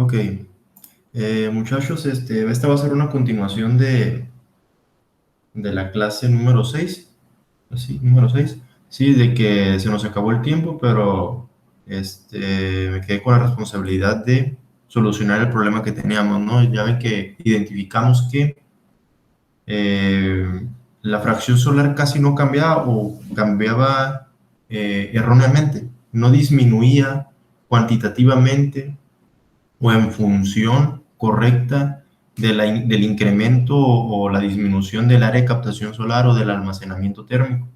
Ok, muchachos, esta va a ser una continuación de la clase número 6, así, número 6. Sí, de que se nos acabó el tiempo, pero me quedé con la responsabilidad de solucionar el problema que teníamos, ¿no? Ya ven que identificamos que la fracción solar casi no cambiaba o cambiaba erróneamente, no disminuía cuantitativamente o en función correcta del incremento o la disminución del área de captación solar o del almacenamiento térmico.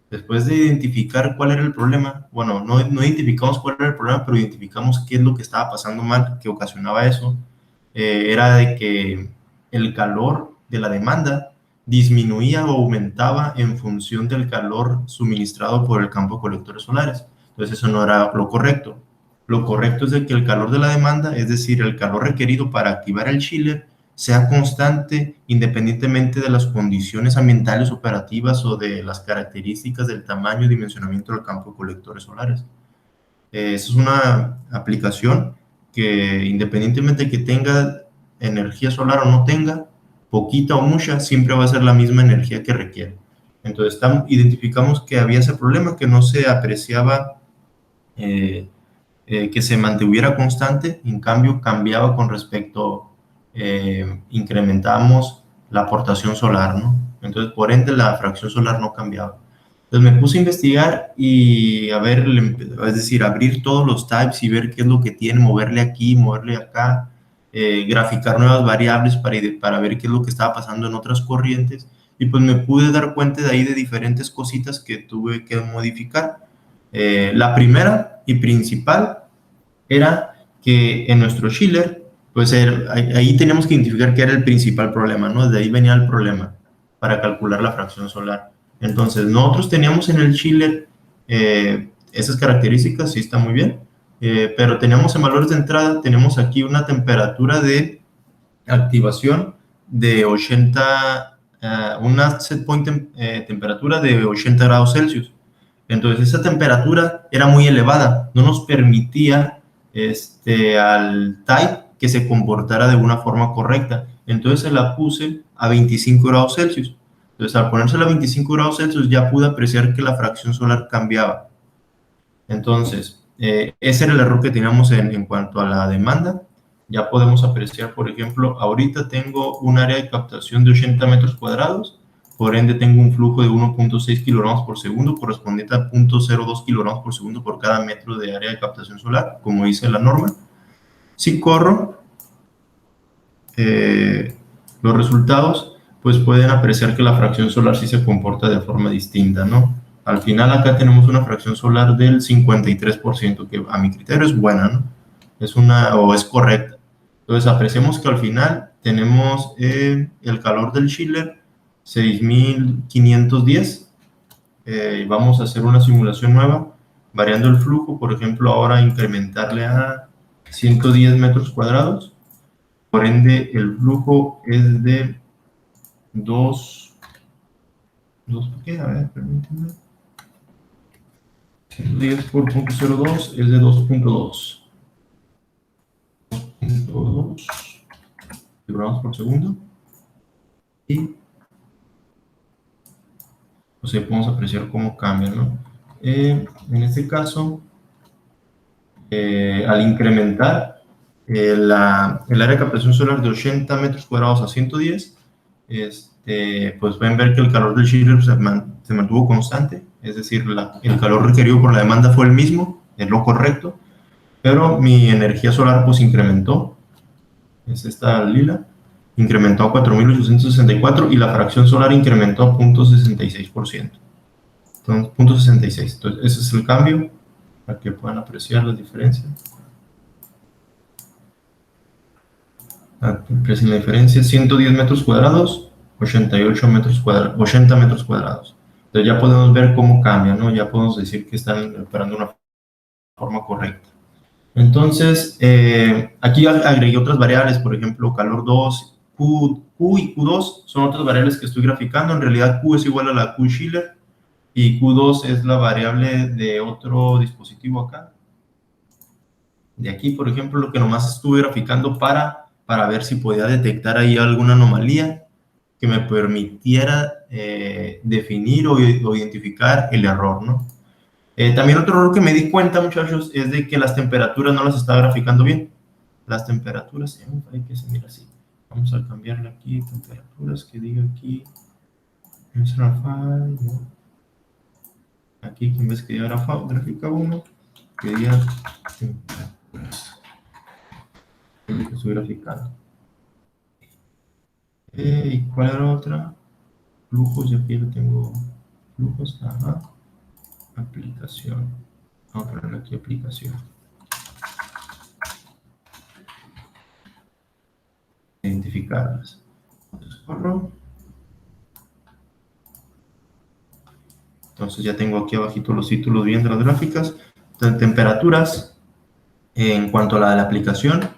Después de identificar cuál era el problema, bueno, no identificamos cuál era el problema, pero identificamos qué es lo que estaba pasando mal, que ocasionaba eso, era de que el calor de la demanda disminuía o aumentaba en función del calor suministrado por el campo de colectores solares. Entonces eso no era lo correcto. Lo correcto es de que el calor de la demanda, es decir, el calor requerido para activar el chiller, sea constante independientemente de las condiciones ambientales operativas o de las características del tamaño y dimensionamiento del campo de colectores solares. Esa es una aplicación que independientemente de que tenga energía solar o no tenga, poquita o mucha, siempre va a ser la misma energía que requiere. Entonces identificamos que había ese problema, que no se apreciaba que se mantuviera constante, en cambio cambiaba con respecto, incrementamos la aportación solar, ¿no? Entonces, por ende, la fracción solar no cambiaba. Entonces me puse a investigar y a ver, es decir, abrir todos los types y ver qué es lo que tiene, moverle aquí, moverle acá, graficar nuevas variables para ver qué es lo que estaba pasando en otras corrientes. Y pues me pude dar cuenta de ahí de diferentes cositas que tuve que modificar. La primera y principal era que en nuestro chiller, pues ahí teníamos que identificar qué era el principal problema, ¿no? De ahí venía el problema para calcular la fracción solar. Entonces, nosotros teníamos en el chiller esas características, sí está muy bien, pero teníamos en valores de entrada, tenemos aquí una temperatura de activación de 80, una set point temperatura de 80 grados Celsius. Entonces esa temperatura era muy elevada, no nos permitía al type que se comportara de una forma correcta. Entonces se la puse a 25 grados Celsius. Entonces al ponérsela a 25 grados Celsius ya pude apreciar que la fracción solar cambiaba. Entonces, ese era el error que teníamos en cuanto a la demanda. Ya podemos apreciar, por ejemplo, ahorita tengo un área de captación de 80 metros cuadrados, por ende tengo un flujo de 1.6 kilogramos por segundo, correspondiente a 0.02 kilogramos por segundo por cada metro de área de captación solar, como dice la norma. Si corro los resultados, pues pueden apreciar que la fracción solar sí se comporta de forma distinta, ¿no? Al final acá tenemos una fracción solar del 53%, que a mi criterio es buena, ¿no? Es correcta. Entonces apreciamos que al final tenemos el calor del chiller 6510. Vamos a hacer una simulación nueva, variando el flujo, por ejemplo, ahora incrementarle a 110 metros cuadrados. Por ende, el flujo es de 2, ¿qué? A ver, permítanme. 110 por 0.02 es de 2.2. 2.2 kilogramos por segundo. Y pues ahí podemos apreciar cómo cambia, ¿no? En este caso, al incrementar el área de captación solar de 80 metros cuadrados a 110, pues pueden ver que el calor del chiller se mantuvo constante, es decir, el calor requerido por la demanda fue el mismo, es lo correcto, pero mi energía solar pues incrementó, es esta lila, incrementó a 4.864 y la fracción solar incrementó a 0.66%. Entonces, 0.66. Entonces, ese es el cambio, para que puedan apreciar la diferencia. Aprecien la diferencia, 110 metros cuadrados, 88 metros cuadrados, 80 metros cuadrados. Entonces ya podemos ver cómo cambia, ¿no? Ya podemos decir que están operando de una forma correcta. Entonces, aquí agregué otras variables, por ejemplo, calor 2, Q y Q2 son otras variables que estoy graficando. En realidad, Q es igual a la Q Schiller y Q2 es la variable de otro dispositivo acá. de aquí, por ejemplo, lo que nomás estuve graficando para ver si podía detectar ahí alguna anomalía que me permitiera definir o identificar el error, ¿no? También otro error que me di cuenta, muchachos, es de que las temperaturas no las está graficando bien. Las temperaturas, hay que se mira así. Vamos a cambiarle aquí, temperaturas, que diga aquí, ¿no? Aquí, que en vez que diga gráfica 1, que diga temperaturas. Es lo que estoy graficando. ¿Y cuál era otra? Flujos, ya aquí lo tengo. Flujos, ajá. Aplicación. Vamos a ponerle aquí aplicación. Identificarlas. Entonces, corro. Entonces ya tengo aquí abajito los títulos bien de las gráficas. Entonces, temperaturas. En cuanto a la de la aplicación,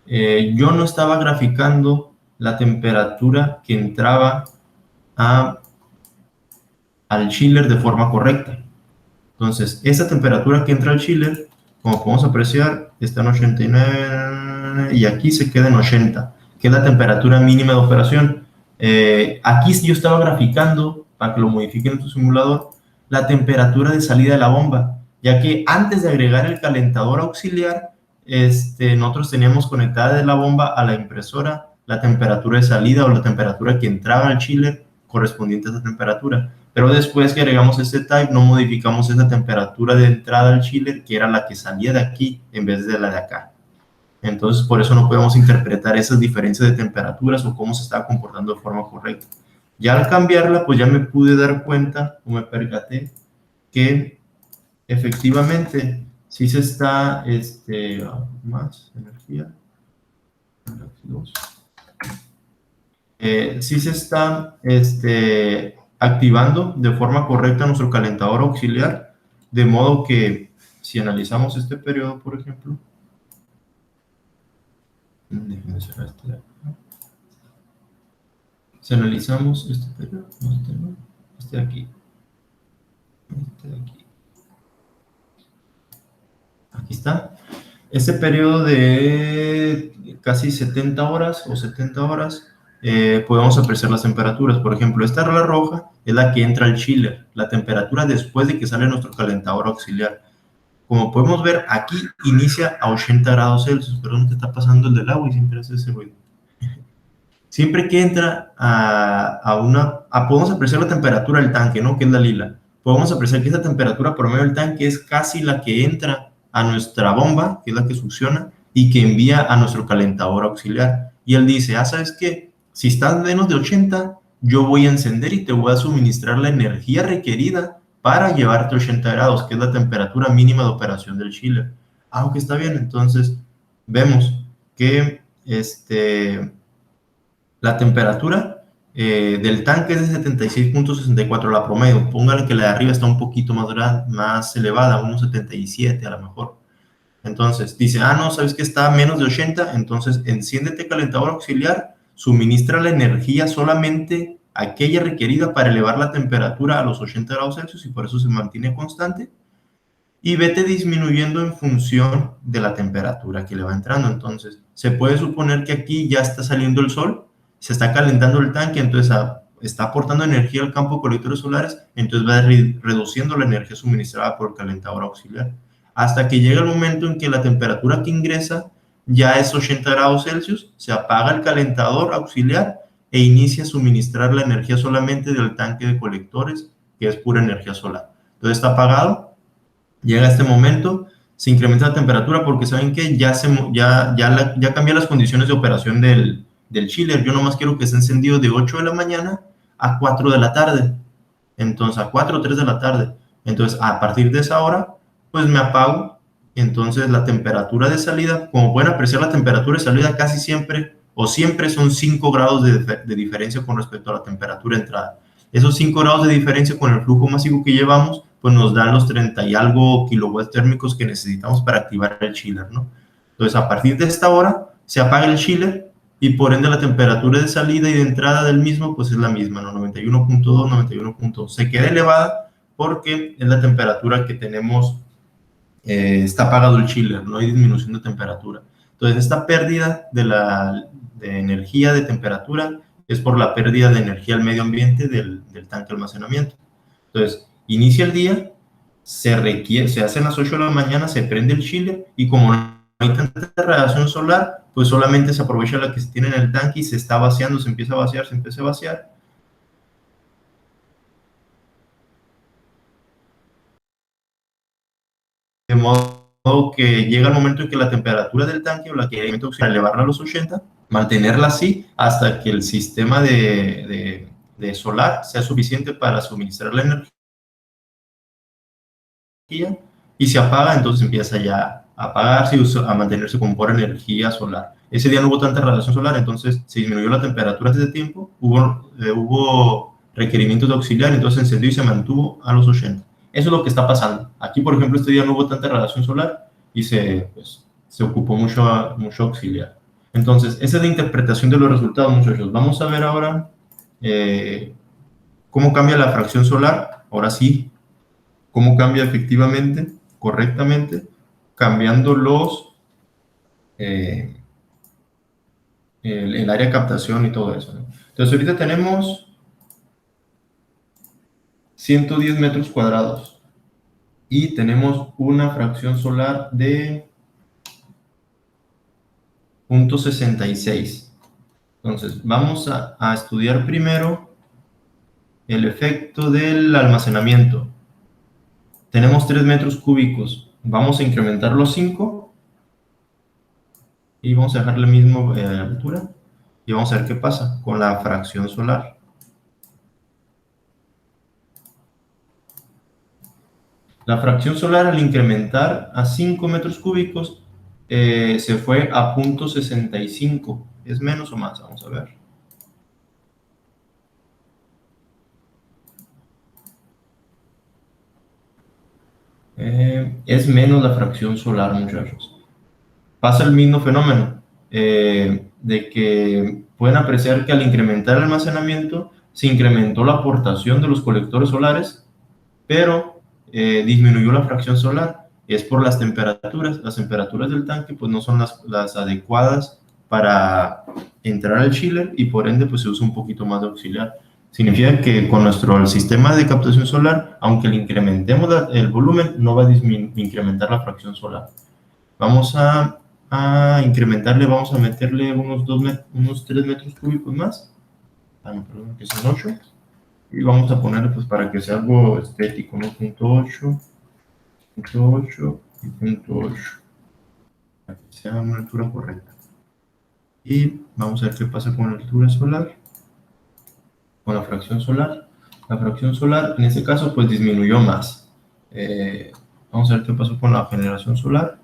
yo no estaba graficando la temperatura que entraba al chiller de forma correcta. Entonces, esa temperatura que entra al chiller, como podemos apreciar, está en 89 y aquí se queda en 80, que es la temperatura mínima de operación. Aquí yo estaba graficando, para que lo modifiquen en tu simulador, la temperatura de salida de la bomba, ya que antes de agregar el calentador auxiliar, nosotros teníamos conectada de la bomba a la impresora la temperatura de salida o la temperatura que entraba al chiller correspondiente a esa temperatura. Pero después que agregamos este type, no modificamos esa temperatura de entrada al chiller, que era la que salía de aquí en vez de la de acá. Entonces, por eso no podemos interpretar esas diferencias de temperaturas o cómo se estaba comportando de forma correcta. Ya al cambiarla, pues ya me pude dar cuenta o me percaté que efectivamente sí se está, más energía, sí se está, activando de forma correcta nuestro calentador auxiliar, de modo que si analizamos este periodo, por ejemplo, déjenme cerrar este de acá. Si analizamos este periodo, este de aquí, este de aquí, aquí está, este periodo de casi 70 horas o 70 horas, podemos apreciar las temperaturas. Por ejemplo, esta regla roja es la que entra al chiller, la temperatura después de que sale nuestro calentador auxiliar. Como podemos ver, aquí inicia a 80 grados Celsius. Perdón, ¿qué está pasando el del agua? Y siempre hace ese ruido. Siempre que entra podemos apreciar la temperatura del tanque, ¿no? Que es la lila. Podemos apreciar que esa temperatura promedio del tanque es casi la que entra a nuestra bomba, que es la que succiona, y que envía a nuestro calentador auxiliar. Y él dice, ¿sabes qué? Si estás menos de 80, yo voy a encender y te voy a suministrar la energía requerida para llevarte a 80 grados, que es la temperatura mínima de operación del chiller. Aunque está bien, entonces vemos que la temperatura del tanque es de 76.64, la promedio. Póngale que la de arriba está un poquito más elevada, unos 77 a lo mejor. Entonces, dice, no, ¿sabes que está a menos de 80? Entonces, enciéndete calentador auxiliar, suministra la energía solamente aquella requerida para elevar la temperatura a los 80 grados Celsius y por eso se mantiene constante. Y vete disminuyendo en función de la temperatura que le va entrando. Entonces, se puede suponer que aquí ya está saliendo el sol, se está calentando el tanque, entonces está aportando energía al campo de colectores solares, entonces va reduciendo la energía suministrada por el calentador auxiliar, hasta que llega el momento en que la temperatura que ingresa ya es 80 grados Celsius, se apaga el calentador auxiliar e inicia a suministrar la energía solamente del tanque de colectores, que es pura energía solar. Entonces está apagado. Llega este momento, se incrementa la temperatura porque saben que ya cambian las condiciones de operación del chiller. Yo nomás quiero que esté encendido de 8 de la mañana a 4 de la tarde. Entonces, a 4 o 3 de la tarde. Entonces, a partir de esa hora, pues me apago. Entonces, la temperatura de salida, como pueden apreciar, la temperatura de salida casi siempre o siempre son 5 grados de diferencia con respecto a la temperatura de entrada. Esos 5 grados de diferencia con el flujo masivo que llevamos, pues nos dan los 30 y algo kilowatts térmicos que necesitamos para activar el chiller, ¿no? Entonces, a partir de esta hora, se apaga el chiller y por ende la temperatura de salida y de entrada del mismo, pues es la misma, ¿no? 91.2, 91.2. Se queda elevada porque es la temperatura que tenemos está apagado el chiller, no hay disminución de temperatura. Entonces, esta pérdida de energía de temperatura es por la pérdida de energía al medio ambiente del tanque de almacenamiento. Entonces, inicia el día, se hace a las 8 de la mañana, se prende el chiller y como no hay tanta radiación solar, pues solamente se aprovecha la que se tiene en el tanque y se está vaciando, se empieza a vaciar, se empieza a vaciar. De modo que llega el momento en que la temperatura del tanque o la que hay que elevarla a los 80, mantenerla así hasta que el sistema de solar sea suficiente para suministrar la energía y se apaga, entonces empieza ya a apagarse y a mantenerse con pura energía solar. Ese día no hubo tanta radiación solar, entonces se disminuyó la temperatura antes de tiempo, hubo requerimientos de auxiliar, entonces se encendió y se mantuvo a los 80. Eso es lo que está pasando. Aquí, por ejemplo, este día no hubo tanta radiación solar y se ocupó mucho auxiliar. Entonces, esa es la interpretación de los resultados, muchachos. Vamos a ver ahora cómo cambia la fracción solar. Ahora sí, cómo cambia efectivamente, correctamente, cambiando eh, el área de captación y todo eso, ¿no? Entonces, ahorita tenemos 110 metros cuadrados y tenemos una fracción solar de 0.66. Entonces, vamos a estudiar primero el efecto del almacenamiento. Tenemos 3 metros cúbicos. Vamos a incrementar los 5 y vamos a dejar la misma altura. Y vamos a ver qué pasa con la fracción solar. La fracción solar al incrementar a 5 metros cúbicos se fue a 0.65. ¿Es menos o más? Vamos a ver. Es menos la fracción solar, muchachos. Pasa el mismo fenómeno de que pueden apreciar que al incrementar el almacenamiento se incrementó la aportación de los colectores solares, pero disminuyó la fracción solar. Es por las temperaturas. Las temperaturas del tanque pues no son las adecuadas para entrar al chiller y por ende pues se usa un poquito más de auxiliar. Significa que con nuestro sistema de captación solar, aunque le incrementemos el volumen, no va a incrementar la fracción solar. Vamos a incrementarle, vamos a meterle unos 3 metros cúbicos más. Ah, no, perdón, que son 8. Y vamos a ponerle, pues, para que sea algo estético, ¿no? Punto 8, punto 8 y punto 8. Para que sea una altura correcta. Y vamos a ver qué pasa con la altura solar, con la fracción solar. La fracción solar, en este caso, pues disminuyó más. Vamos a ver qué pasó con la generación solar.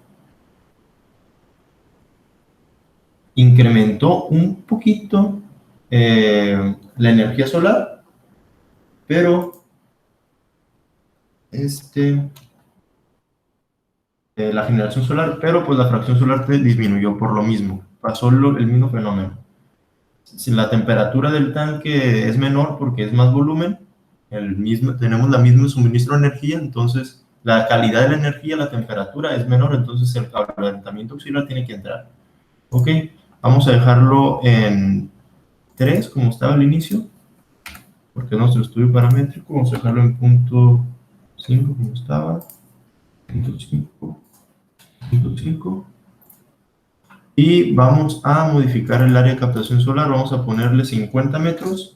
Incrementó un poquito la energía solar, pero la generación solar, pero pues la fracción solar disminuyó por lo mismo, pasó el mismo fenómeno. Si la temperatura del tanque es menor porque es más volumen, tenemos la misma suministro de energía, entonces la calidad de la energía, la temperatura es menor, entonces el calentamiento auxiliar tiene que entrar. Ok, vamos a dejarlo en 3 como estaba al inicio, porque es nuestro estudio paramétrico. Vamos a dejarlo en punto 5 como estaba, punto 5, punto 5. Y vamos a modificar el área de captación solar, vamos a ponerle 50 metros.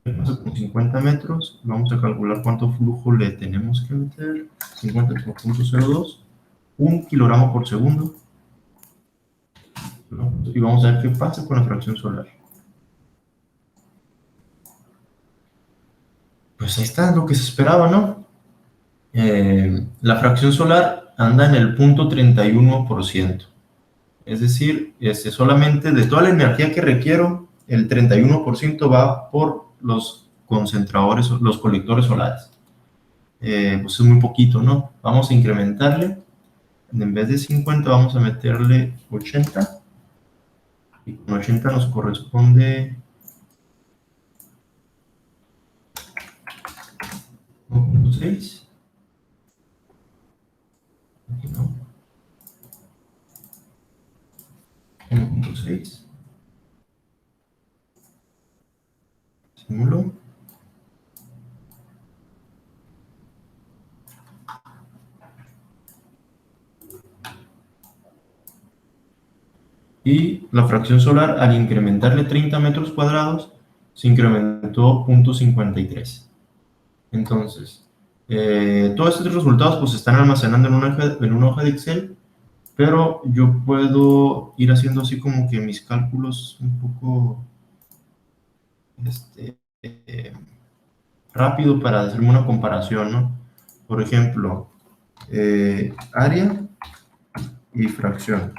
Con 50 metros, vamos a calcular cuánto flujo le tenemos que meter. 50 por 0.02, 1 kilogramo por segundo. Y vamos a ver qué pasa con la fracción solar. Pues ahí está lo que se esperaba, ¿no? La fracción solar anda en el 0.31%. Es decir, solamente de toda la energía que requiero, el 31% va por los concentradores, los colectores solares. Pues es muy poquito, ¿no? Vamos a incrementarle. En vez de 50 vamos a meterle 80. Y con 80 nos corresponde 1.6. 1.6. Simulo. Y la fracción solar, al incrementarle 30 metros cuadrados, se incrementó 0.53. Entonces, todos estos resultados pues se están almacenando en una hoja de Excel, pero yo puedo ir haciendo así como que mis cálculos un poco eh, rápido para hacerme una comparación, ¿no? Por ejemplo, área y fracción.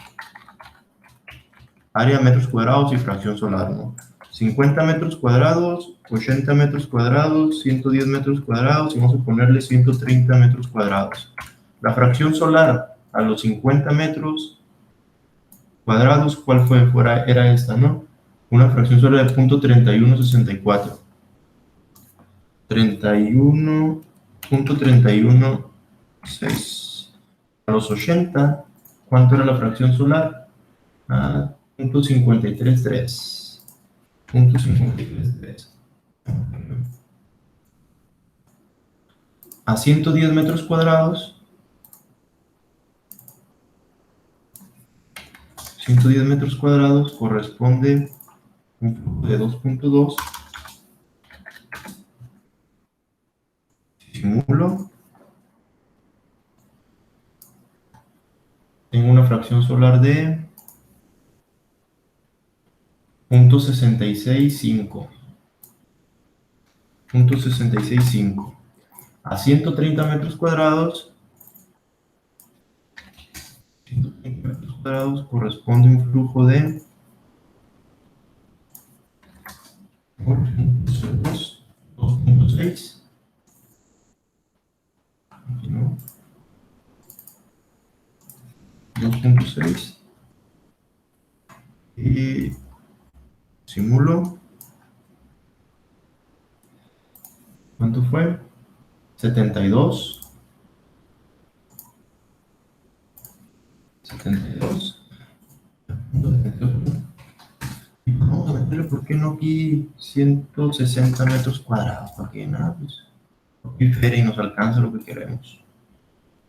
Área metros cuadrados y fracción solar, ¿no? 50 metros cuadrados, 80 metros cuadrados, 110 metros cuadrados y vamos a ponerle 130 metros cuadrados. La fracción solar a los 50 metros cuadrados, ¿cuál fue? Era esta, ¿no? Una fracción solar de 0.3164. 31.316. A los 80, ¿cuánto era la fracción solar? 0.533. 0.533. A 110 metros cuadrados, 110 metros cuadrados corresponde un flujo de 2.2. Simulo. Tengo una fracción solar de 0.665. 0.665. A 130 metros cuadrados, 130 metros cuadrados corresponde un flujo de 2.6. 2.6 y simulo. ¿Cuánto fue? 72. 72. Vamos a meterle, ¿por qué no aquí 160 metros cuadrados? ¿Para qué? Nada, pues aquí feria y nos alcanza lo que queremos.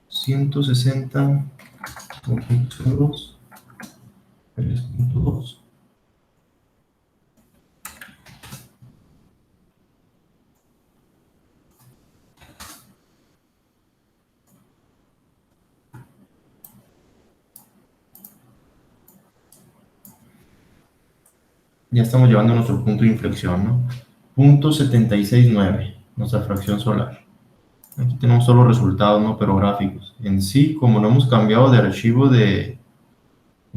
160, 2.2, 3.2. Ya estamos llevando a nuestro punto de inflexión, ¿no? 0.769, nuestra fracción solar. Aquí tenemos solo resultados, ¿no? Pero gráficos. En sí, como no hemos cambiado de archivo de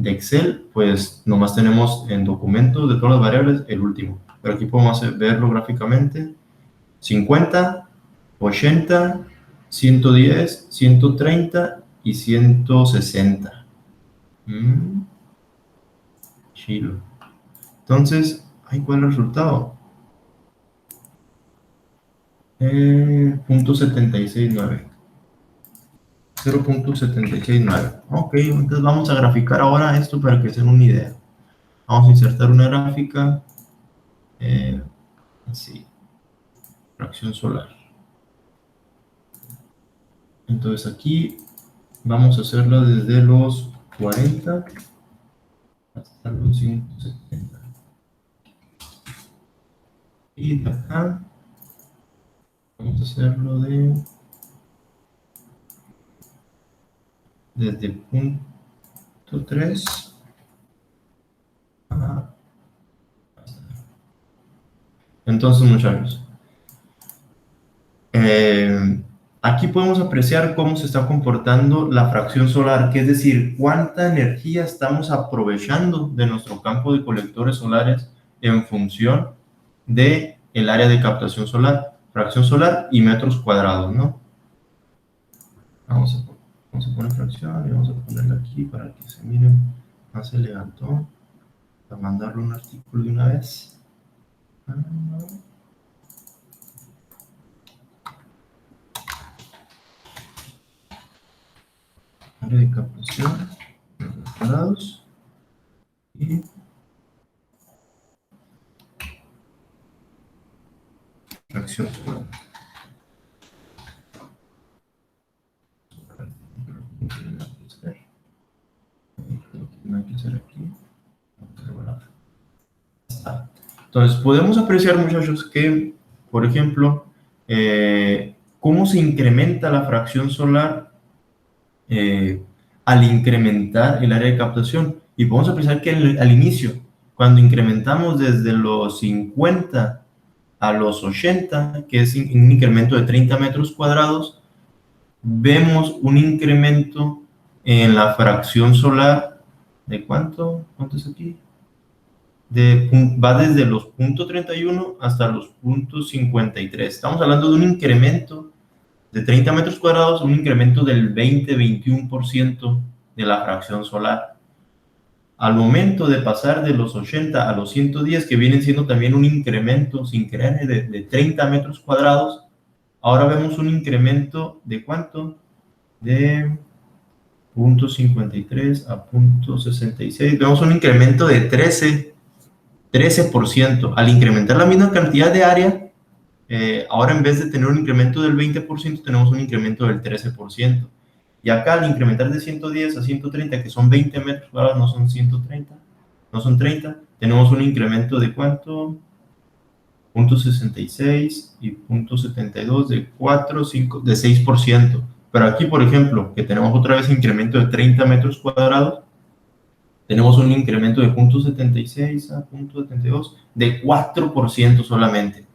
Excel, pues nomás tenemos en documentos de todas las variables el último. Pero aquí podemos verlo gráficamente. 50, 80, 110, 130 y 160. Chilo. Entonces, ¿cuál es el resultado? 0.769. 0.769. Ok, entonces vamos a graficar ahora esto para que se den una idea. Vamos a insertar una gráfica. Así. Fracción solar. Entonces aquí vamos a hacerla desde los 40 hasta los 170. Y de acá vamos a hacerlo desde punto 3 a... Entonces, muchachos, aquí podemos apreciar cómo se está comportando la fracción solar, que es decir, cuánta energía estamos aprovechando de nuestro campo de colectores solares en función del área de captación solar, fracción solar y metros cuadrados, ¿no? Vamos a poner fracción y vamos a ponerla aquí para que se miren más elegantón, para mandarle un artículo de una vez. Área de captación, metros cuadrados Fracción. No hay que hacer aquí. Entonces, podemos apreciar, muchachos, que, por ejemplo, cómo se incrementa la fracción solar al incrementar el área de captación. Y podemos apreciar que al inicio, cuando incrementamos desde los 50 a los 80, que es un incremento de 30 metros cuadrados, vemos un incremento en la fracción solar de ¿cuánto? ¿Cuánto es aquí? Va desde los 0.31 hasta los 0.53. Estamos hablando de un incremento de 30 metros cuadrados, un incremento del 20-21% de la fracción solar. Al momento de pasar de los 80 a los 110, que vienen siendo también un incremento sin querer de 30 metros cuadrados, ahora vemos un incremento de ¿cuánto? De 0.53 a 0.66. Vemos un incremento de 13%. Al incrementar la misma cantidad de área, ahora en vez de tener un incremento del 20%, tenemos un incremento del 13%. Y acá al incrementar de 110 a 130, que son 20 metros cuadrados, no son 130, no son 30, tenemos un incremento de ¿cuánto? 0.66 y 0.72 de 4, 5, de 6%. Pero aquí, por ejemplo, que tenemos otra vez incremento de 30 metros cuadrados, tenemos un incremento de 0.76 a 0.72 de 4% solamente.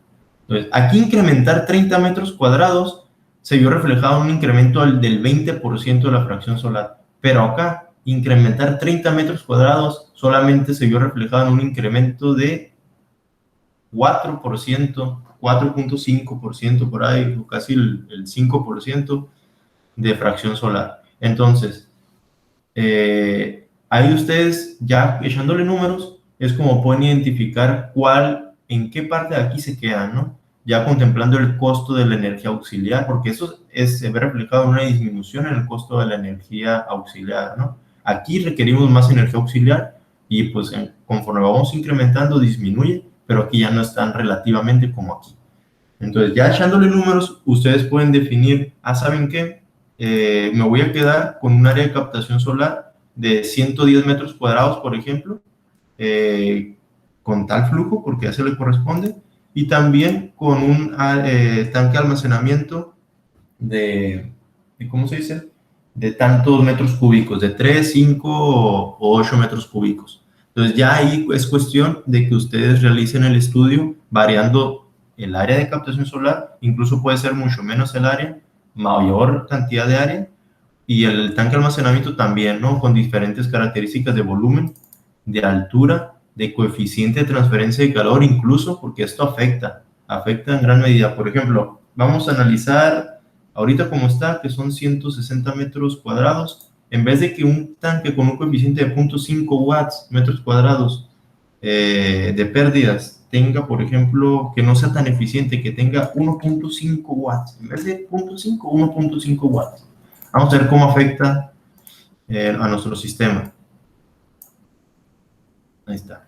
Entonces, aquí incrementar 30 metros cuadrados se vio reflejado en un incremento del 20% de la fracción solar. Pero acá, incrementar 30 metros cuadrados solamente se vio reflejado en un incremento de 4%, 4.5% por ahí, o casi el 5% de fracción solar. Entonces, ahí ustedes ya echándole números, es como pueden identificar en qué parte de aquí se quedan, ¿no? Ya contemplando el costo de la energía auxiliar, porque eso se ve reflejado en una disminución en el costo de la energía auxiliar, ¿no? Aquí requerimos más energía auxiliar y pues conforme vamos incrementando disminuye, pero aquí ya no es tan relativamente como aquí. Entonces, ya echándole números, ustedes pueden definir, ¿saben qué? Me voy a quedar con un área de captación solar de 110 metros cuadrados, por ejemplo, con tal flujo, porque ya se le corresponde, y también con un tanque de almacenamiento ¿cómo se dice? De tantos metros cúbicos, de 3, 5 o 8 metros cúbicos. Entonces ya ahí es cuestión de que ustedes realicen el estudio variando el área de captación solar, incluso puede ser mucho menos el área, mayor cantidad de área, y el tanque de almacenamiento también, ¿no? Con diferentes características de volumen, de altura, de coeficiente de transferencia de calor, incluso, porque esto afecta en gran medida. Por ejemplo, vamos a analizar ahorita como está, que son 160 metros cuadrados, en vez de que un tanque con un coeficiente de 0.5 watts metros cuadrados de pérdidas tenga, por ejemplo, que no sea tan eficiente, que tenga 1.5 watts, en vez de 0.5, 1.5 watts. Vamos a ver cómo afecta a nuestro sistema. Ahí está.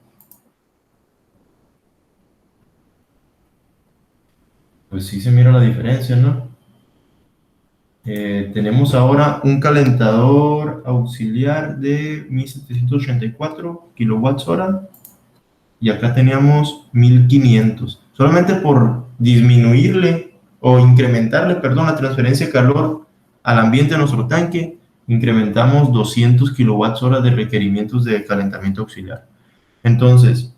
Pues sí se mira la diferencia, ¿no? Tenemos ahora un calentador auxiliar de 1784 kilowatts hora y acá teníamos 1500. Solamente por disminuirle o incrementarle, perdón, la transferencia de calor al ambiente de nuestro tanque, incrementamos 200 kilowatts hora de requerimientos de calentamiento auxiliar. Entonces,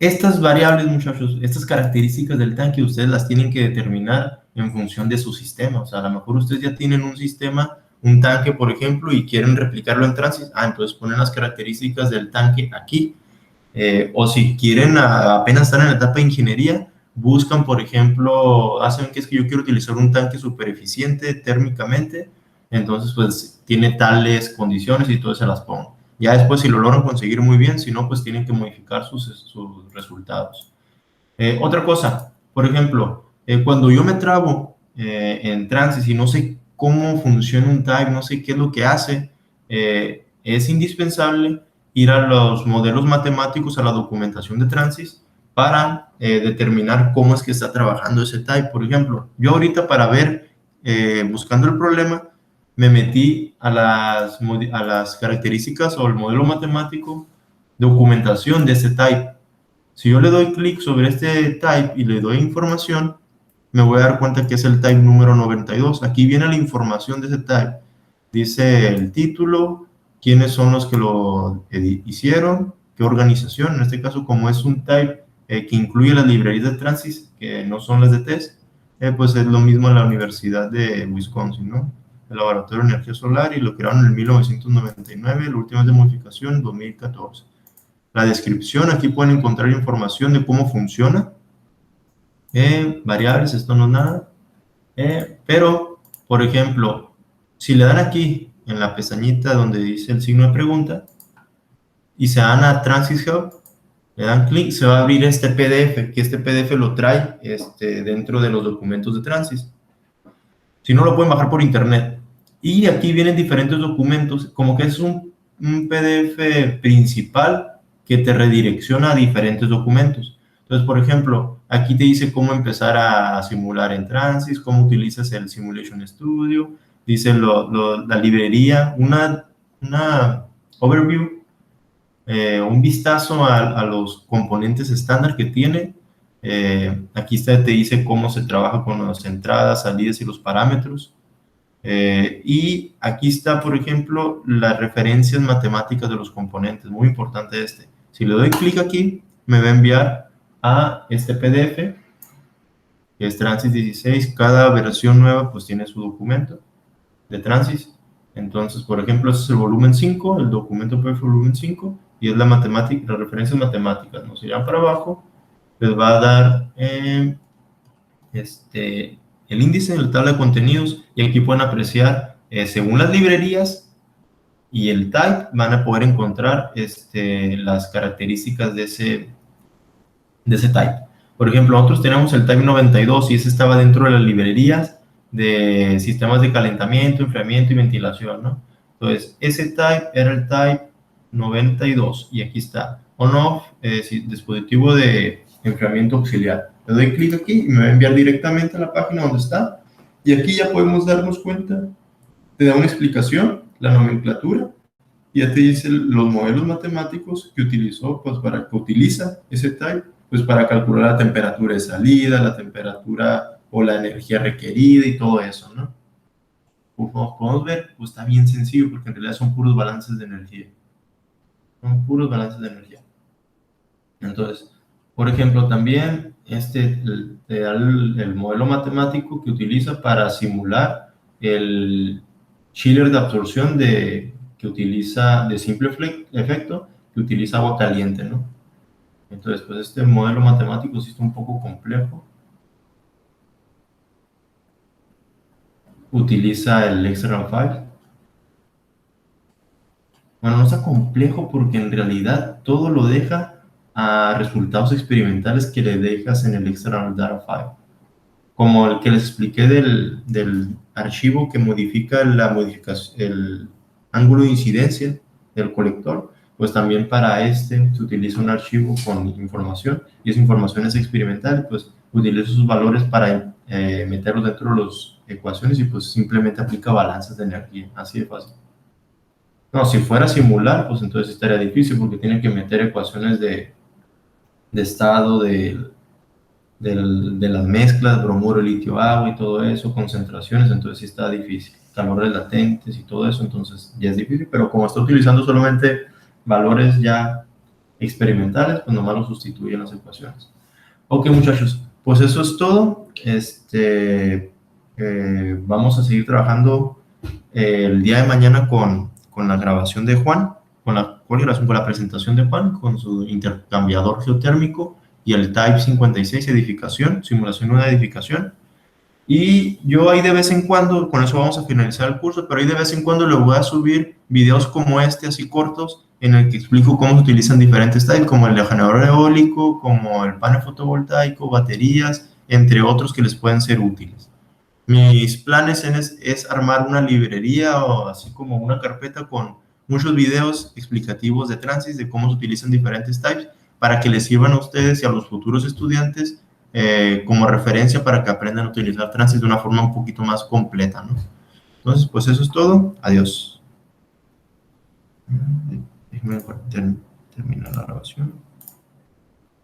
estas variables, muchachos, estas características del tanque, ustedes las tienen que determinar en función de su sistema. O sea, a lo mejor ustedes ya tienen un sistema, un tanque, por ejemplo, y quieren replicarlo en Transys. Entonces ponen las características del tanque aquí. O si quieren apenas estar en la etapa de ingeniería, buscan, por ejemplo, hacen que es que yo quiero utilizar un tanque súper eficiente térmicamente, entonces pues tiene tales condiciones y todo se las pongo. Ya después si lo logran conseguir muy bien, si no, pues tienen que modificar sus resultados. Otra cosa, por ejemplo, cuando yo me trabo en Transys y no sé cómo funciona un type, no sé qué es lo que hace, es indispensable ir a los modelos matemáticos, a la documentación de Transys, para determinar cómo es que está trabajando ese type. Por ejemplo, yo ahorita para ver, buscando el problema, me metí a las características o el modelo matemático, documentación de ese type. Si yo le doy clic sobre este type y le doy información, me voy a dar cuenta que es el type número 92. Aquí viene la información de ese type. Dice el título, quiénes son los que lo hicieron, qué organización. En este caso, como es un type que incluye las librerías de Transys, que no son las de test, pues es lo mismo en la Universidad de Wisconsin, ¿no? El Laboratorio de Energía Solar, y lo crearon en 1999, la última de modificación en 2014. La descripción, aquí pueden encontrar información de cómo funciona. Variables, esto no es nada. Pero, por ejemplo, si le dan aquí en la pestañita donde dice el signo de pregunta y se dan a Transys Hub, le dan clic, se va a abrir este PDF, que este PDF lo trae dentro de los documentos de Transys. Si no, lo pueden bajar por internet. Y aquí vienen diferentes documentos, como que es un PDF principal que te redirecciona a diferentes documentos. Entonces, por ejemplo, aquí te dice cómo empezar a simular en Transys, cómo utilizas el Simulation Studio, dice la librería, una overview, un vistazo a los componentes estándar que tiene. Aquí te dice cómo se trabaja con las entradas, salidas y los parámetros. Y aquí está, por ejemplo, las referencias matemáticas de los componentes, muy importante este. Si le doy clic aquí, me va a enviar a este PDF, que es Transys 16. Cada versión nueva pues tiene su documento de Transys. Entonces, por ejemplo, este es el volumen 5, el documento PDF volumen 5, y es la matemática, las referencias matemáticas. Nos irán para abajo, les va a dar el índice de la tabla de contenidos, y aquí pueden apreciar, según las librerías y el type, van a poder encontrar las características de ese type. Por ejemplo, nosotros tenemos el type 92 y ese estaba dentro de las librerías de sistemas de calentamiento, enfriamiento y ventilación, ¿no? Entonces, ese type era el type 92 y aquí está, on-off, dispositivo de enfriamiento auxiliar. Le doy clic aquí y me va a enviar directamente a la página donde está, y aquí ya podemos darnos cuenta, te da una explicación, la nomenclatura, y ya te dice los modelos matemáticos que utilizó, pues para que utiliza ese type, pues para calcular la temperatura de salida, la temperatura o la energía requerida y todo eso, ¿no? Como podemos ver, pues está bien sencillo, porque en realidad son puros balances de energía. Son puros balances de energía. Entonces, por ejemplo, también te da el modelo matemático que utiliza para simular el chiller de absorción que utiliza de simple efecto, que utiliza agua caliente, ¿no? Entonces, pues este modelo matemático sí está un poco complejo. Utiliza el external file. Bueno, no está complejo porque en realidad todo lo deja a resultados experimentales que le dejas en el external data file. Como el que les expliqué del archivo que modifica el ángulo de incidencia del colector, pues también para se utiliza un archivo con información, y esa información es experimental, pues utiliza esos valores para meterlos dentro de las ecuaciones y pues simplemente aplica balances de energía, así de fácil. No, si fuera simular, pues entonces estaría difícil porque tiene que meter ecuaciones de estado de las mezclas, bromuro, litio, agua y todo eso, concentraciones, entonces sí está difícil. Calores latentes y todo eso, entonces ya es difícil, pero como está utilizando solamente valores ya experimentales, pues nomás lo sustituyen las ecuaciones. Ok, muchachos, pues eso es todo. Vamos a seguir trabajando el día de mañana con la grabación de Juan, con la presentación de Juan, con su intercambiador geotérmico y el Type 56 edificación, simulación de una edificación. Y yo ahí de vez en cuando, con eso vamos a finalizar el curso, pero ahí de vez en cuando le voy a subir videos como así cortos, en el que explico cómo se utilizan diferentes types, como el de generador eólico, como el panel fotovoltaico, baterías, entre otros que les pueden ser útiles. Mis planes es armar una librería o así como una carpeta con muchos videos explicativos de Transys, de cómo se utilizan diferentes types, para que les sirvan a ustedes y a los futuros estudiantes como referencia para que aprendan a utilizar Transys de una forma un poquito más completa, ¿no? Entonces, pues eso es todo. Adiós. Déjenme terminar la grabación.